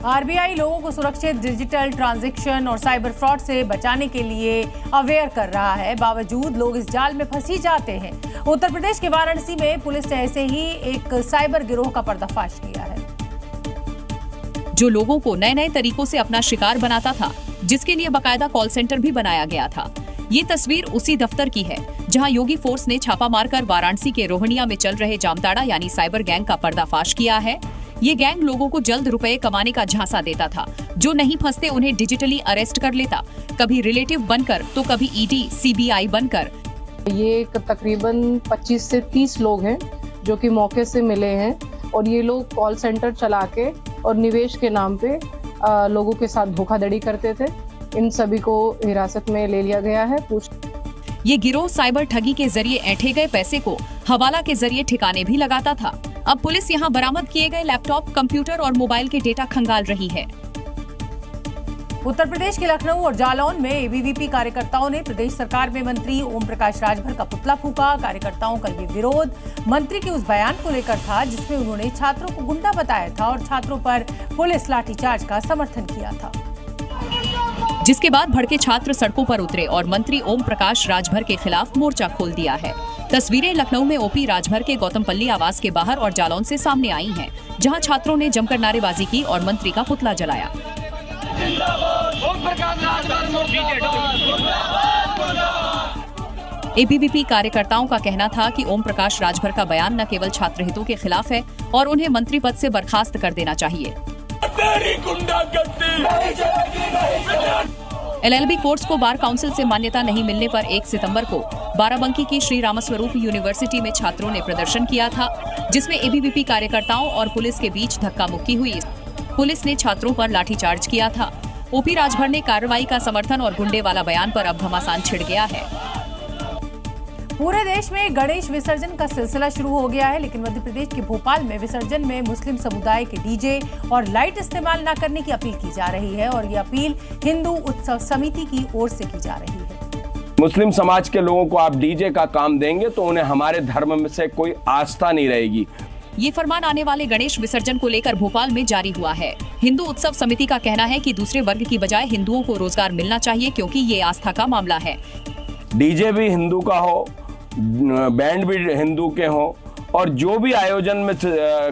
RBI लोगों को सुरक्षित डिजिटल ट्रांजैक्शन और साइबर फ्रॉड से बचाने के लिए अवेयर कर रहा है, बावजूद लोग इस जाल में फंसी जाते हैं। उत्तर प्रदेश के वाराणसी में पुलिस ने ऐसे ही एक साइबर गिरोह का पर्दाफाश किया है, जो लोगों को नए नए तरीकों से अपना शिकार बनाता था, जिसके लिए बाकायदा कॉल सेंटर भी बनाया गया था। ये तस्वीर उसी दफ्तर की है जहां योगी फोर्स ने छापा मारकर वाराणसी के रोहनिया में चल रहे जामताड़ा यानी साइबर गैंग का पर्दाफाश किया है। ये गैंग लोगों को जल्द रुपए कमाने का झांसा देता था। जो नहीं फंसते उन्हें डिजिटली अरेस्ट कर लेता, कभी रिलेटिव बनकर तो कभी ईडी सीबीआई बनकर। ये तकरीबन 25 से 30 लोग हैं जो कि मौके से मिले हैं और ये लोग कॉल सेंटर चला के और निवेश के नाम पे लोगों के साथ धोखाधड़ी करते थे। इन सभी को हिरासत में ले लिया गया है। ये गिरोह साइबर ठगी के जरिए ऐंठे गए पैसे को हवाला के जरिए ठिकाने भी लगाता था। अब पुलिस यहाँ बरामद किए गए लैपटॉप, कंप्यूटर और मोबाइल के डेटा खंगाल रही है। उत्तर प्रदेश के लखनऊ और जालौन में एबीवीपी कार्यकर्ताओं ने प्रदेश सरकार में मंत्री ओम प्रकाश राजभर का पुतला फूंका। कार्यकर्ताओं का ये विरोध मंत्री के उस बयान को लेकर था जिसमें उन्होंने छात्रों को गुंडा बताया था और छात्रों पर पुलिस लाठीचार्ज का समर्थन किया था, जिसके बाद भड़के छात्र सड़कों पर उतरे और मंत्री ओम प्रकाश राजभर के खिलाफ मोर्चा खोल दिया है। तस्वीरें लखनऊ में ओपी राजभर के गौतमपल्ली आवास के बाहर और जालौन से सामने आई हैं, जहां छात्रों ने जमकर नारेबाजी की और मंत्री का पुतला जलाया। एबीवीपी कार्यकर्ताओं का कहना था कि ओम प्रकाश राजभर का बयान न केवल छात्र हितों के खिलाफ है और उन्हें मंत्री पद से बर्खास्त कर देना चाहिए। एलएलबी कोर्स को बार काउंसिल से मान्यता नहीं मिलने पर 1 सितंबर को बाराबंकी की श्री रामस्वरूप यूनिवर्सिटी में छात्रों ने प्रदर्शन किया था, जिसमें एबीवीपी कार्यकर्ताओं और पुलिस के बीच धक्का मुक्की हुई। पुलिस ने छात्रों पर लाठीचार्ज किया था। ओपी राजभर ने कार्रवाई का समर्थन और गुंडे वाला बयान पर अब घमासान छिड़ गया है। पूरे देश में गणेश विसर्जन का सिलसिला शुरू हो गया है, लेकिन मध्य प्रदेश के भोपाल में विसर्जन में मुस्लिम समुदाय के डीजे और लाइट इस्तेमाल न करने की अपील की जा रही है और ये अपील हिंदू उत्सव समिति की ओर से की जा रही है। मुस्लिम समाज के लोगों को आप डीजे का काम देंगे तो उन्हें हमारे धर्म में से कोई आस्था नहीं रहेगी। ये फरमान आने वाले गणेश विसर्जन को लेकर भोपाल में जारी हुआ है। हिंदू उत्सव समिति का कहना है कि दूसरे वर्ग की बजाय हिंदुओं को रोजगार मिलना चाहिए, क्योंकि ये आस्था का मामला है। डीजे भी हिंदू का हो, बैंड भी हिंदू के हो और जो भी आयोजन में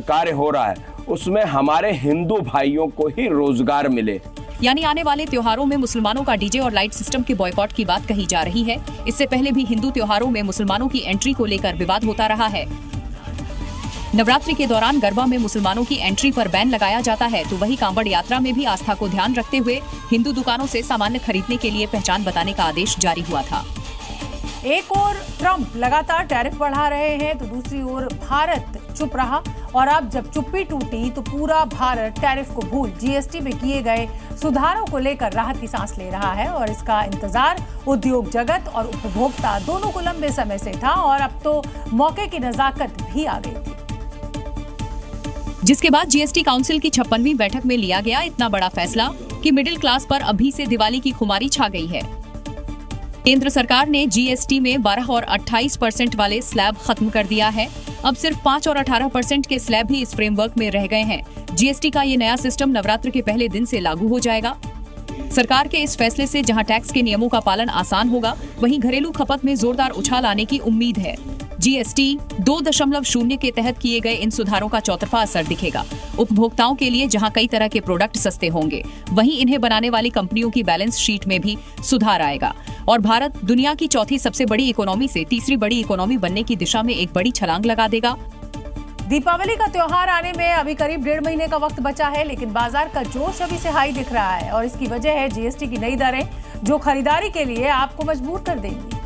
कार्य हो रहा है उसमें हमारे हिंदू भाइयों को ही रोजगार मिले। यानी आने वाले त्योहारों में मुसलमानों का डीजे और लाइट सिस्टम के बॉयकॉट की बात कही जा रही है। इससे पहले भी हिंदू त्योहारों में मुसलमानों की एंट्री को लेकर विवाद होता रहा है। नवरात्रि के दौरान गरबा में मुसलमानों की एंट्री पर बैन लगाया जाता है, तो वही कांवड़ यात्रा में भी आस्था को ध्यान रखते हुए हिंदू दुकानों से सामान खरीदने के लिए पहचान बताने का आदेश जारी हुआ था। एक ओर ट्रंप लगातार टैरिफ बढ़ा रहे हैं तो दूसरी ओर भारत चुप रहा और अब जब चुप्पी टूटी तो पूरा भारत टैरिफ को भूल जीएसटी में किए गए सुधारों को लेकर राहत की सांस ले रहा है और इसका इंतजार उद्योग जगत और उपभोक्ता दोनों को लंबे समय से था और अब तो मौके की नजाकत भी आ गई थी, जिसके बाद जीएसटी काउंसिल की 56वीं बैठक में लिया गया इतना बड़ा फैसला कि मिडिल क्लास पर अभी से दिवाली की खुमारी छा गई है। केंद्र सरकार ने जीएसटी में 12 और 28% वाले स्लैब खत्म कर दिया है। अब सिर्फ 5 और 18% के स्लैब ही इस फ्रेमवर्क में रह गए हैं। जीएसटी का ये नया सिस्टम नवरात्र के पहले दिन से लागू हो जाएगा। सरकार के इस फैसले से जहां टैक्स के नियमों का पालन आसान होगा, वहीं घरेलू खपत में जोरदार उछाल आने की उम्मीद है। जीएसटी 2.0 के तहत किए गए इन सुधारों का चौतरफा असर दिखेगा। उपभोक्ताओं के लिए जहां कई तरह के प्रोडक्ट सस्ते होंगे, वहीं इन्हें बनाने वाली कंपनियों की बैलेंस शीट में भी सुधार आएगा और भारत दुनिया की चौथी सबसे बड़ी इकोनॉमी से तीसरी बड़ी इकोनॉमी बनने की दिशा में एक बड़ी छलांग लगा देगा। दीपावली का त्योहार आने में अभी करीब 1.5 महीने का वक्त बचा है, लेकिन बाजार का जोश अभी से हाई दिख रहा है और इसकी वजह है जीएसटी की नई दरें जो खरीदारी के लिए आपको मजबूर कर देंगी।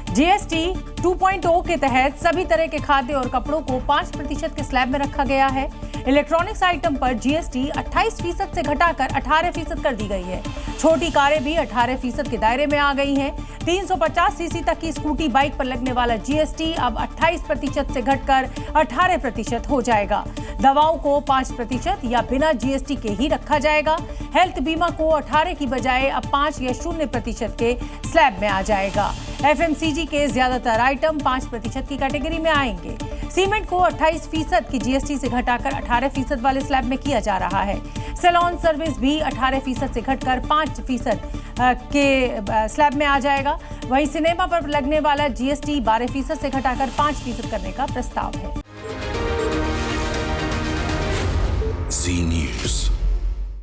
जीएसटी 2.0 के तहत सभी तरह के खाद्य और कपड़ों को 5% के स्लैब में रखा गया है। इलेक्ट्रॉनिक्स आइटम पर जीएसटी 28% से घटाकर 18% कर दी गई है। छोटी कारें भी 18% के दायरे में आ गई हैं। 350 सीसी तक की स्कूटी बाइक पर लगने वाला जीएसटी अब 28% से घटकर 18% हो जाएगा। दवाओं को 5% या बिना जीएसटी के ही रखा जाएगा। हेल्थ बीमा को 18 की बजाय अब 5 या 0% के स्लैब में आ जाएगा। एफएमसीजी के ज्यादातर आइटम 5% की कैटेगरी में आएंगे। सीमेंट को 28% की जीएसटी से घटाकर 18% वाले स्लैब में किया जा रहा है। सैलून सर्विस भी 18% से घटकर 5% के स्लैब में आ जाएगा। वहीं सिनेमा पर लगने वाला जीएसटी 12% से घटाकर 5% करने का प्रस्ताव है। Zee News।